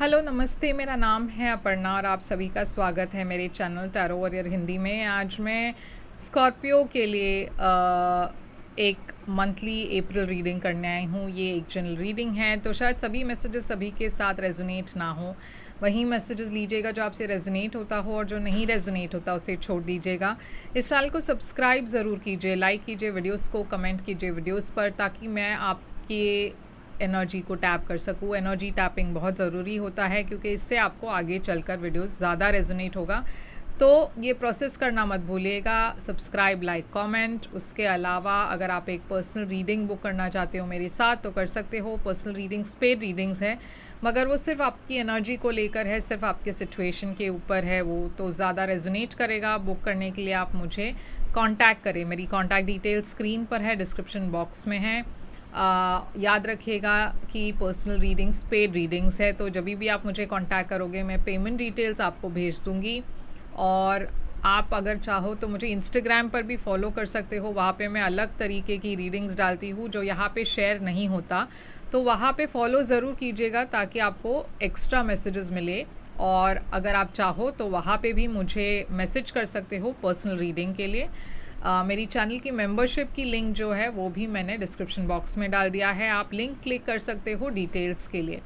Hello नमस्ते, मेरा नाम है अपर्णा और आप सभी का स्वागत है मेरे चैनल टैरो वॉरियर हिंदी में। आज मैं स्कॉर्पियो के लिए एक मंथली अप्रैल रीडिंग करने आई हूँ। ये एक जनरल रीडिंग है, तो शायद सभी मैसेजेस सभी के साथ रेजोनेट ना हो। वही मैसेजेस लीजिएगा जो आपसे रेजोनेट होता हो, और जो नहीं रेजोनेट होता उसे छोड़ दीजिएगा। इस चैनल को सब्सक्राइब ज़रूर कीजिए, लाइक कीजिए वीडियोस को, कमेंट कीजिए वीडियोस पर, ताकि मैं आपके एनर्जी को टैप कर सकूँ। एनर्जी टैपिंग बहुत ज़रूरी होता है, क्योंकि इससे आपको आगे चलकर वीडियोस ज़्यादा रेजोनेट होगा। तो ये प्रोसेस करना मत भूलिएगा, सब्सक्राइब, लाइक, कमेंट। उसके अलावा अगर आप एक पर्सनल रीडिंग बुक करना चाहते हो मेरे साथ तो कर सकते हो। पर्सनल रीडिंग्स पेड रीडिंग्स है, मगर वो सिर्फ आपकी एनर्जी को लेकर है, सिर्फ आपके सिचुएशन के ऊपर है, वो तो ज़्यादा रेजोनेट करेगा। बुक करने के लिए आप मुझे कॉन्टैक्ट करें। मेरी कॉन्टैक्ट डिटेल स्क्रीन पर है, डिस्क्रिप्शन बॉक्स में है। याद रखिएगा कि पर्सनल रीडिंग्स पेड रीडिंग्स है, तो जब भी आप मुझे कांटेक्ट करोगे मैं पेमेंट डिटेल्स आपको भेज दूंगी। और आप अगर चाहो तो मुझे इंस्टाग्राम पर भी फॉलो कर सकते हो। वहाँ पे मैं अलग तरीके की रीडिंग्स डालती हूँ जो यहाँ पे शेयर नहीं होता, तो वहाँ पे फॉलो ज़रूर कीजिएगा ताकि आपको एक्स्ट्रा मैसेजेस मिले। और अगर आप चाहो तो वहाँ पे भी मुझे मैसेज कर सकते हो पर्सनल रीडिंग के लिए। मेरी चैनल की मेंबरशिप की लिंक जो है वो भी मैंने डिस्क्रिप्शन बॉक्स में डाल दिया है, आप लिंक क्लिक कर सकते हो डिटेल्स के लिए।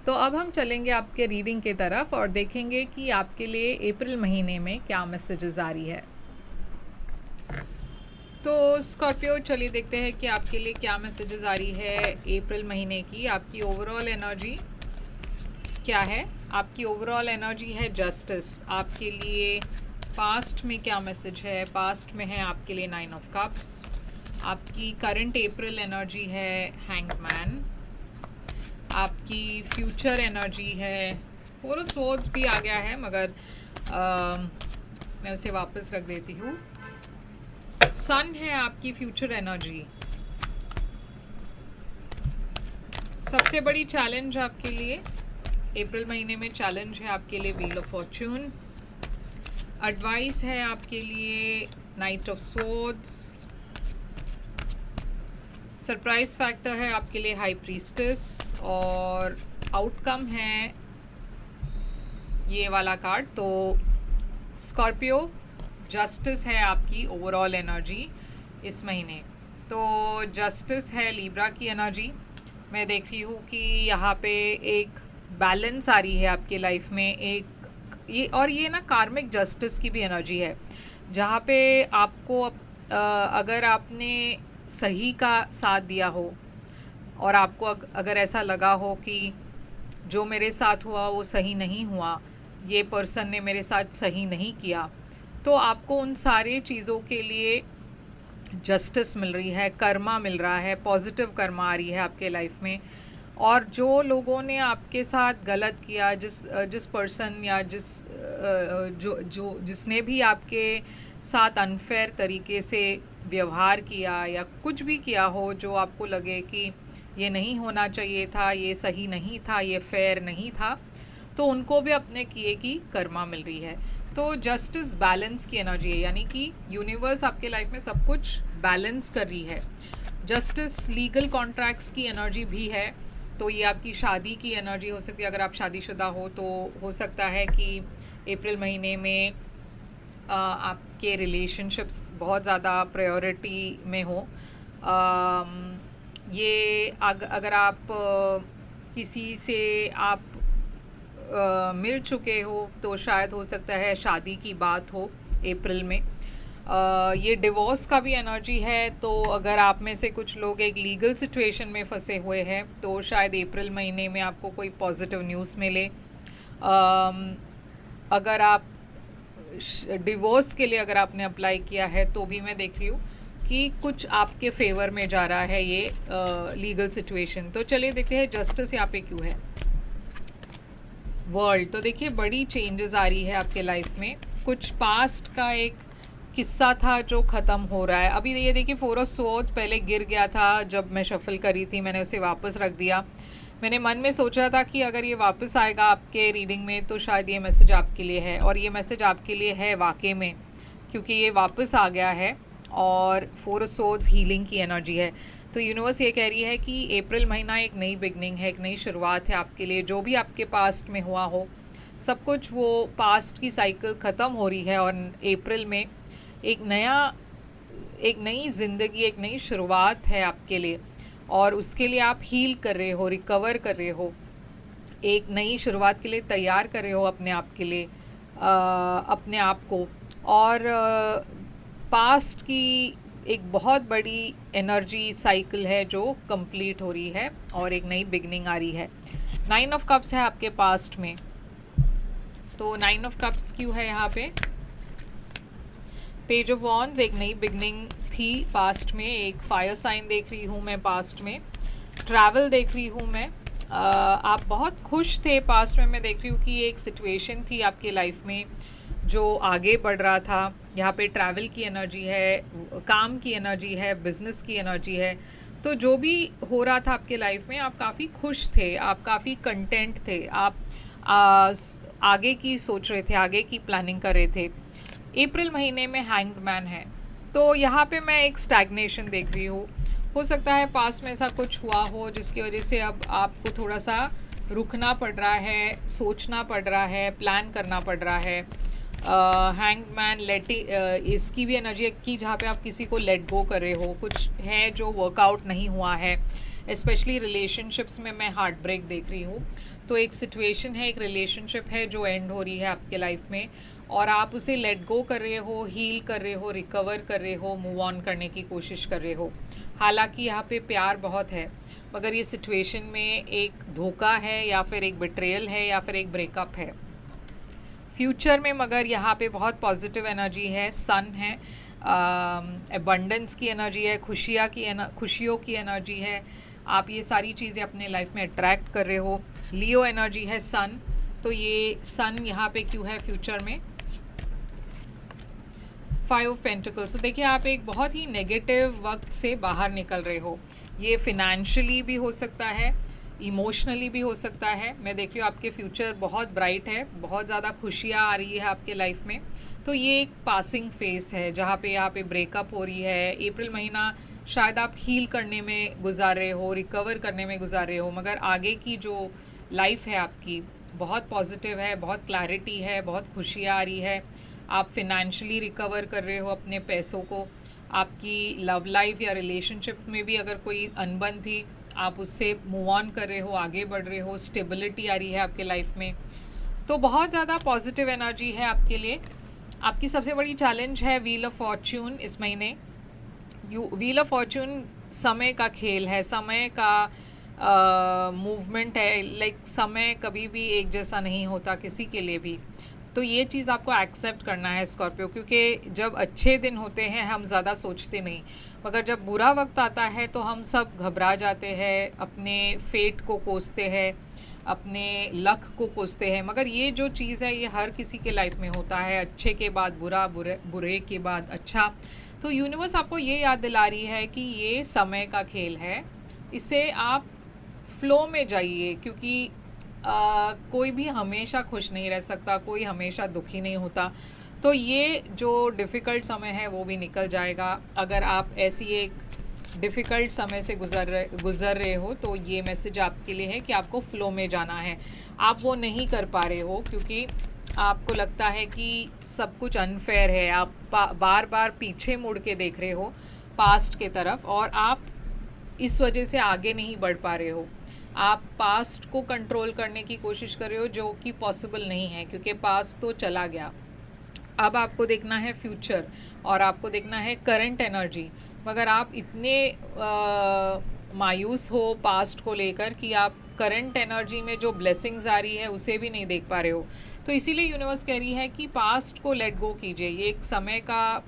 तो अब हम चलेंगे आपके रीडिंग की तरफ और देखेंगे कि आपके लिए अप्रैल महीने में क्या मैसेजेस आ रही है। तो स्कॉर्पियो, चलिए देखते हैं कि आपके लिए क्या मैसेजेस आ रही है अप्रैल महीने की। आपकी ओवरऑल एनर्जी क्या है? आपकी ओवरऑल एनर्जी है जस्टिस। आपके लिए पास्ट में क्या मैसेज है? पास्ट में है आपके लिए 9 ऑफ कप्स। आपकी करंट अप्रैल एनर्जी है हैंगमैन। आपकी फ्यूचर एनर्जी है 4 ऑफ स्वॉर्ड्स भी आ गया है, मगर मैं उसे वापस रख देती हूँ। सन है आपकी फ्यूचर एनर्जी। सबसे बड़ी चैलेंज आपके लिए अप्रैल महीने में चैलेंज है आपके लिए व्हील ऑफ फॉर्च्यून। एडवाइस है आपके लिए night of swords. Surprise factor है आपके लिए हाई प्रीस्टेस। और आउटकम है ये वाला कार्ड। तो स्कॉर्पियो, जस्टिस है आपकी ओवरऑल एनर्जी इस महीने। तो जस्टिस है लीब्रा की एनर्जी। मैं देख रही हूँ कि यहाँ पे एक बैलेंस आ रही है आपके लाइफ में, एक ये ना कार्मिक जस्टिस की भी एनर्जी है, जहाँ पे आपको अगर आपने सही का साथ दिया हो और आपको अगर ऐसा लगा हो कि जो मेरे साथ हुआ वो सही नहीं हुआ, ये पर्सन ने मेरे साथ सही नहीं किया, तो आपको उन सारे चीज़ों के लिए जस्टिस मिल रही है, कर्मा मिल रहा है, पॉजिटिव कर्मा आ रही है आपके लाइफ में। और जो लोगों ने आपके साथ गलत किया, जिस पर्सन या जिसने भी आपके साथ अनफेयर तरीके से व्यवहार किया या कुछ भी किया हो, जो आपको लगे कि ये नहीं होना चाहिए था, ये सही नहीं था, ये फेयर नहीं था, तो उनको भी अपने किए की कर्मा मिल रही है। तो जस्टिस बैलेंस की एनर्जी है, यानी कि यूनिवर्स आपके लाइफ में सब कुछ बैलेंस कर रही है। जस्टिस लीगल कॉन्ट्रैक्ट्स की एनर्जी भी है। तो ये आपकी शादी की एनर्जी हो सकती है। अगर आप शादीशुदा हो तो हो सकता है कि अप्रैल महीने में आपके रिलेशनशिप्स बहुत ज़्यादा प्रायोरिटी में हो। ये अगर आप किसी से आप मिल चुके हो तो शायद हो सकता है शादी की बात हो अप्रैल में। ये डिवोर्स का भी एनर्जी है। तो अगर आप में से कुछ लोग एक लीगल सिचुएशन में फंसे हुए हैं तो शायद अप्रैल महीने में आपको कोई पॉजिटिव न्यूज़ मिले। अगर आप डिवोर्स के लिए अगर आपने अप्लाई किया है तो भी मैं देख रही हूँ कि कुछ आपके फेवर में जा रहा है ये लीगल सिचुएशन। तो चलिए देखते हैं जस्टिस यहाँ पे क्यों है। वर्ल्ड, तो देखिए बड़ी चेंजेस आ रही है आपके लाइफ में। कुछ पास्ट का एक किस्सा था जो ख़त्म हो रहा है। अभी ये देखिए 4 ऑफ स्वॉर्ड्स पहले गिर गया था, जब मैं शफल करी थी मैंने उसे वापस रख दिया। मैंने मन में सोचा था कि अगर ये वापस आएगा आपके रीडिंग में तो शायद ये मैसेज आपके लिए है, और ये मैसेज आपके लिए है वाकई में, क्योंकि ये वापस आ गया है। और 4 ऑफ स्वॉर्ड्स हीलिंग की एनर्जी है। तो यूनिवर्स ये कह रही है कि अप्रैल महीना एक नई बिगनिंग है, एक नई शुरुआत है आपके लिए। जो भी आपके पास्ट में हुआ हो, सब कुछ वो पास्ट की साइकिल ख़त्म हो रही है और अप्रैल में एक नई ज़िंदगी, एक नई शुरुआत है आपके लिए। और उसके लिए आप हील कर रहे हो, रिकवर कर रहे हो, एक नई शुरुआत के लिए तैयार कर रहे हो अपने आप के लिए, अपने आप को। और पास्ट की एक बहुत बड़ी एनर्जी साइकिल है जो कंप्लीट हो रही है और एक नई बिगनिंग आ रही है। 9 ऑफ कप्स है आपके पास्ट में। तो 9 ऑफ कप्स क्यों है यहाँ पे? पेज ऑफ वॉन्ड्स, एक नई बिगनिंग थी पास्ट में। एक फायर साइन देख रही हूँ मैं पास्ट में। ट्रैवल देख रही हूँ मैं। आप बहुत खुश थे पास्ट में। मैं देख रही हूँ कि एक सिचुएशन थी आपके लाइफ में जो आगे बढ़ रहा था। यहाँ पे ट्रैवल की एनर्जी है, काम की एनर्जी है, बिजनेस की एनर्जी है। तो जो भी हो रहा था आपके लाइफ में, आप काफ़ी खुश थे, आप काफ़ी कंटेंट थे, आप आगे की सोच रहे थे, आगे की प्लानिंग कर रहे थे। अप्रैल महीने में हैंग्ड मैन है, तो यहाँ पे मैं एक स्टैग्नेशन देख रही हूँ। हो सकता है पास में ऐसा कुछ हुआ हो जिसकी वजह से अब आपको थोड़ा सा रुकना पड़ रहा है, सोचना पड़ रहा है, प्लान करना पड़ रहा है। हैंग्ड मैन इसकी भी एनर्जी है कि जहाँ पे आप किसी को लेट गो कर रहे हो, कुछ है जो वर्कआउट नहीं हुआ है। स्पेशली रिलेशनशिप्स में मैं हार्ट ब्रेक देख रही हूँ। तो एक सिचुएशन है, एक रिलेशनशिप है जो एंड हो रही है आपके लाइफ में और आप उसे लेट गो कर रहे हो, हील कर रहे हो, रिकवर कर रहे हो, मूव ऑन करने की कोशिश कर रहे हो। हालांकि यहाँ पे प्यार बहुत है, मगर ये सिचुएशन में एक धोखा है या फिर एक बिट्रेयल है या फिर एक ब्रेकअप है। फ्यूचर में मगर यहाँ पे बहुत पॉजिटिव एनर्जी है, सन है, एबंडेंस की एनर्जी है, खुशियों की एनर्जी है। आप ये सारी चीज़ें अपने लाइफ में अट्रैक्ट कर रहे हो। लियो एनर्जी है, सन। तो ये सन यहाँ पे क्यों है फ्यूचर में? 5 ऑफ पेंटिकल्स। तो देखिए, आप एक बहुत ही नेगेटिव वक्त से बाहर निकल रहे हो। ये फिनेंशियली भी हो सकता है, इमोशनली भी हो सकता है। मैं देख रही हूँ आपके फ्यूचर बहुत ब्राइट है, बहुत ज़्यादा खुशियाँ आ रही है आपके लाइफ में। तो ये एक पासिंग फेस है जहाँ पे यहाँ पे ब्रेकअप हो रही है। अप्रैल महीना शायद आप हील करने में गुजार रहे हो, रिकवर करने में गुजार रहे हो, मगर आगे की जो लाइफ है आपकी बहुत पॉजिटिव है, बहुत क्लैरिटी है, बहुत खुशियाँ आ रही है। आप फिनेंशियली रिकवर कर रहे हो अपने पैसों को। आपकी लव लाइफ या रिलेशनशिप में भी अगर कोई अनबन थी, आप उससे मूव ऑन कर रहे हो, आगे बढ़ रहे हो, स्टेबिलिटी आ रही है आपके लाइफ में। तो बहुत ज़्यादा पॉजिटिव एनर्जी है आपके लिए। आपकी सबसे बड़ी चैलेंज है व्हील ऑफ फॉर्च्यून इस महीने। व्हील ऑफ फॉर्च्यून समय का खेल है, समय का मूवमेंट है। लाइक समय कभी भी एक जैसा नहीं होता किसी के लिए भी। तो ये चीज़ आपको एक्सेप्ट करना है स्कॉर्पियो, क्योंकि जब अच्छे दिन होते हैं हम ज़्यादा सोचते नहीं, मगर जब बुरा वक्त आता है तो हम सब घबरा जाते हैं, अपने फेट को कोसते हैं, अपने लक को कोसते हैं। मगर ये जो चीज़ है ये हर किसी के लाइफ में होता है, अच्छे के बाद बुरा, बुरे के बाद अच्छा। तो यूनिवर्स आपको ये याद दिला रही है कि ये समय का खेल है, इसे आप फ्लो में जाइए, क्योंकि कोई भी हमेशा खुश नहीं रह सकता, कोई हमेशा दुखी नहीं होता। तो ये जो डिफ़िकल्ट समय है वो भी निकल जाएगा। अगर आप ऐसी एक डिफ़िकल्ट समय से गुज़र रहे हो तो ये मैसेज आपके लिए है कि आपको फ़्लो में जाना है। आप वो नहीं कर पा रहे हो क्योंकि आपको लगता है कि सब कुछ अनफेयर है। आप बार बार पीछे मुड़ के देख रहे हो पास्ट के तरफ और आप इस वजह से आगे नहीं बढ़ पा रहे हो। आप पास्ट को कंट्रोल करने की कोशिश कर रहे हो जो कि पॉसिबल नहीं है, क्योंकि पास्ट तो चला गया। अब आपको देखना है फ्यूचर और आपको देखना है करंट एनर्जी। मगर आप इतने मायूस हो पास्ट को लेकर कि आप करंट एनर्जी में जो ब्लेसिंग्स आ रही है उसे भी नहीं देख पा रहे हो। तो इसीलिए यूनिवर्स कह रही है कि पास्ट को लेट गो कीजिए। ये एक समय का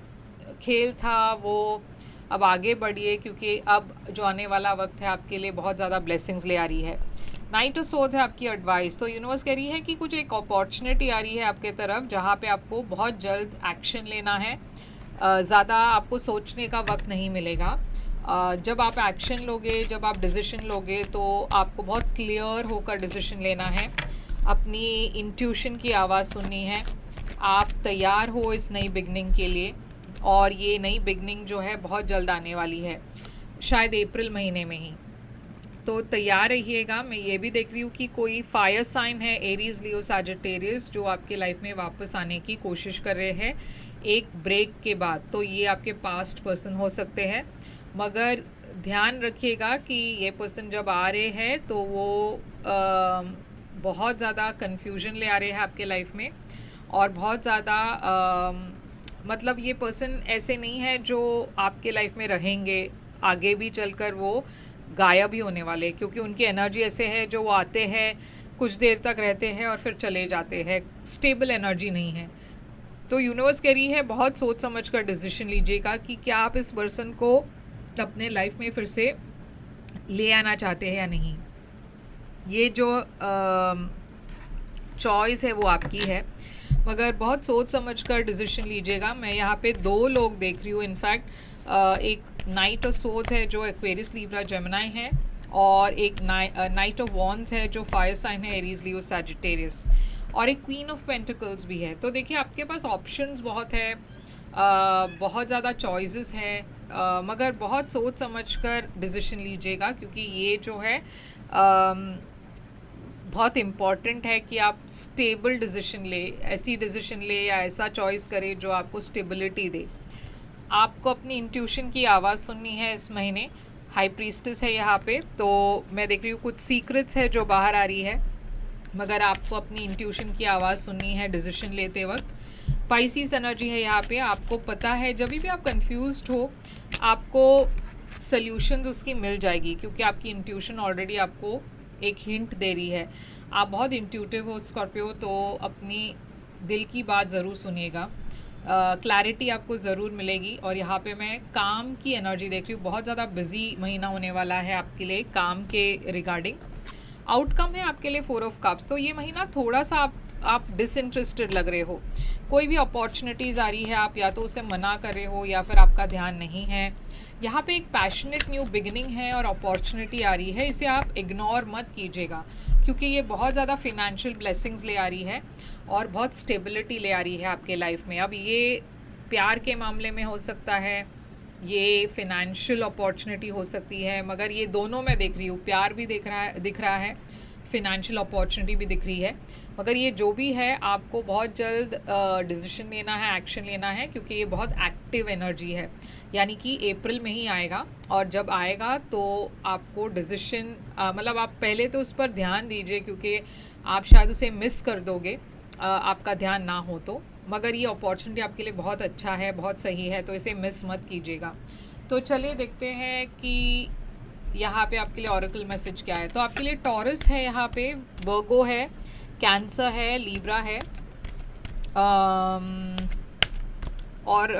खेल था, वो अब आगे बढ़िए, क्योंकि अब जो आने वाला वक्त है आपके लिए बहुत ज़्यादा ब्लेसिंग्स ले आ रही है। नाइट ऑफ सोर्ड्स है आपकी एडवाइस। तो यूनिवर्स कह रही है कि कुछ एक अपॉर्चुनिटी आ रही है आपके तरफ जहाँ पे आपको बहुत जल्द एक्शन लेना है। ज़्यादा आपको सोचने का वक्त नहीं मिलेगा। जब आप एक्शन लोगे, जब आप डिसीजन लोगे तो आपको बहुत क्लियर होकर डिसीजन लेना है, अपनी इंट्यूशन की आवाज़ सुननी है। आप तैयार हो इस नई बिगनिंग के लिए और ये नई बिगनिंग जो है बहुत जल्द आने वाली है। शायद अप्रैल महीने में ही। तो तैयार रहिएगा। मैं ये भी देख रही हूँ कि कोई फायर साइन है, एरीज, लियो, सैजिटेरियस, जो आपके लाइफ में वापस आने की कोशिश कर रहे हैं एक ब्रेक के बाद। तो ये आपके पास्ट पर्सन हो सकते हैं, मगर ध्यान रखिएगा कि ये पर्सन जब आ रहे हैं तो वो बहुत ज़्यादा कन्फ्यूजन ले आ रहे हैं आपके लाइफ में, और बहुत ज़्यादा मतलब ये पर्सन ऐसे नहीं है जो आपके लाइफ में रहेंगे, आगे भी चलकर वो गायब भी होने वाले, क्योंकि उनकी एनर्जी ऐसे है जो वो आते हैं, कुछ देर तक रहते हैं और फिर चले जाते हैं। स्टेबल एनर्जी नहीं है। तो यूनिवर्स कह रही है बहुत सोच समझ कर डिसीजन लीजिएगा कि क्या आप इस पर्सन को अपने लाइफ में फिर से ले आना चाहते हैं या नहीं। ये जो चॉइस है वो आपकी है, मगर बहुत सोच समझ कर डिसीजन लीजिएगा। मैं यहाँ पे 2 लोग देख रही हूँ। इनफैक्ट एक नाइट ऑफ सोर्ड्स है जो एक्वेरियस, लिब्रा, जेमिनी है, और एक नाइट ऑफ वॉन्ड्स है जो फायर साइन है, एरीज, लियो, सैजिटेरियस, और एक क्वीन ऑफ पेंटिकल्स भी है। तो देखिए आपके पास ऑप्शंस बहुत है, बहुत ज़्यादा चॉइसेस है, मगर बहुत सोच समझ कर डिसीजन लीजिएगा, क्योंकि ये जो है बहुत इम्पॉर्टेंट है कि आप स्टेबल डिसीजन ले, ऐसी डिसीजन ले या ऐसा चॉइस करे जो आपको स्टेबिलिटी दे। आपको अपनी इंट्यूशन की आवाज़ सुननी है इस महीने। हाई प्रीस्टेस है यहाँ पे, तो मैं देख रही हूँ कुछ सीक्रेट्स है जो बाहर आ रही है, मगर आपको अपनी इंट्यूशन की आवाज़ सुननी है डिसीजन लेते वक्त। पाइसिस एनर्जी है यहाँ पे। आपको पता है जब भी आप कंफ्यूज्ड हो आपको सल्यूशंस उसकी मिल जाएगी, क्योंकि आपकी इंट्यूशन ऑलरेडी आपको एक हिंट दे रही है। आप बहुत इंट्यूटिव हो स्कॉर्पियो, तो अपनी दिल की बात ज़रूर सुनिएगा। क्लैरिटी आपको ज़रूर मिलेगी। और यहाँ पे मैं काम की एनर्जी देख रही हूँ। बहुत ज़्यादा बिजी महीना होने वाला है आपके लिए काम के रिगार्डिंग। आउटकम है आपके लिए 4 ऑफ कप्स। तो ये महीना थोड़ा सा आप डिसइंटरेस्टेड लग रहे हो। कोई भी अपॉर्चुनिटीज़ आ रही है, आप या तो उसे मना कर रहे हो या फिर आपका ध्यान नहीं है। यहाँ पे एक पैशनेट न्यू बिगिनिंग है और अपॉर्चुनिटी आ रही है, इसे आप इग्नोर मत कीजिएगा, क्योंकि ये बहुत ज़्यादा फिनेंशियल ब्लेसिंग्स ले आ रही है और बहुत स्टेबिलिटी ले आ रही है आपके लाइफ में। अब ये प्यार के मामले में हो सकता है, ये फिनेंशियल अपॉर्चुनिटी हो सकती है, मगर ये दोनों मैं देख रही हूँ। प्यार भी दिख रहा है, फिनेंशियल अपॉर्चुनिटी भी दिख रही है, मगर ये जो भी है आपको बहुत जल्द डिसीजन लेना है, एक्शन लेना है, क्योंकि ये बहुत एक्टिव एनर्जी है। यानी कि अप्रैल में ही आएगा, और जब आएगा तो आपको डिसीजन मतलब आप पहले तो उस पर ध्यान दीजिए, क्योंकि आप शायद उसे मिस कर दोगे आपका ध्यान ना हो तो। मगर ये अपॉर्चुनिटी आपके लिए बहुत अच्छा है, बहुत सही है, तो इसे मिस मत कीजिएगा। तो चलिए देखते हैं कि यहाँ पे आपके लिए ऑरेकल मैसेज क्या है। तो आपके लिए टॉरस है, यहाँ पे वर्गो है, कैंसर है, लीब्रा है, और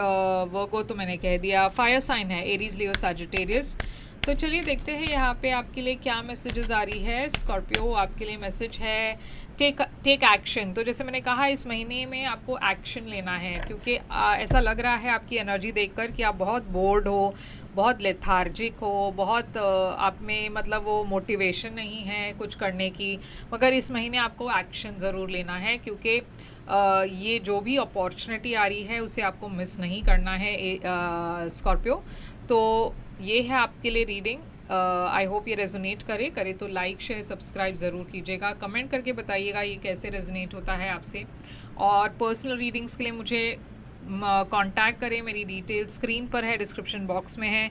वर्गो तो मैंने कह दिया। फायर साइन है, एरीज, लियो, सैजिटेरियस। तो चलिए देखते हैं यहाँ पे आपके लिए क्या मैसेजेस आ रही है। स्कॉर्पियो आपके लिए मैसेज है टेक एक्शन। तो जैसे मैंने कहा इस महीने में आपको एक्शन लेना है, क्योंकि ऐसा लग रहा है आपकी एनर्जी देखकर कि आप बहुत बोर्ड हो, बहुत लेथार्जिक हो, बहुत आप में मतलब वो मोटिवेशन नहीं है कुछ करने की। मगर इस महीने आपको एक्शन ज़रूर लेना है, क्योंकि ये जो भी अपॉर्चुनिटी आ रही है उसे आपको मिस नहीं करना है स्कॉर्पियो। तो ये है आपके लिए रीडिंग। आई होप ये रेजोनेट करे तो लाइक, शेयर, सब्सक्राइब ज़रूर कीजिएगा। कमेंट करके बताइएगा ये कैसे रेजोनेट होता है आपसे। और पर्सनल रीडिंग्स के लिए मुझे कांटेक्ट करें, मेरी डिटेल स्क्रीन पर है, डिस्क्रिप्शन बॉक्स में है।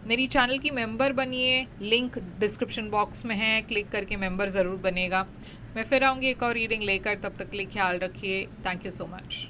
मेरी चैनल की मेंबर बनिए, लिंक डिस्क्रिप्शन बॉक्स में है, क्लिक करके मेंबर ज़रूर बनेगा। मैं फिर आऊँगी एक और रीडिंग लेकर, तब तक के लिए ख्याल रखिए। Thank you so much.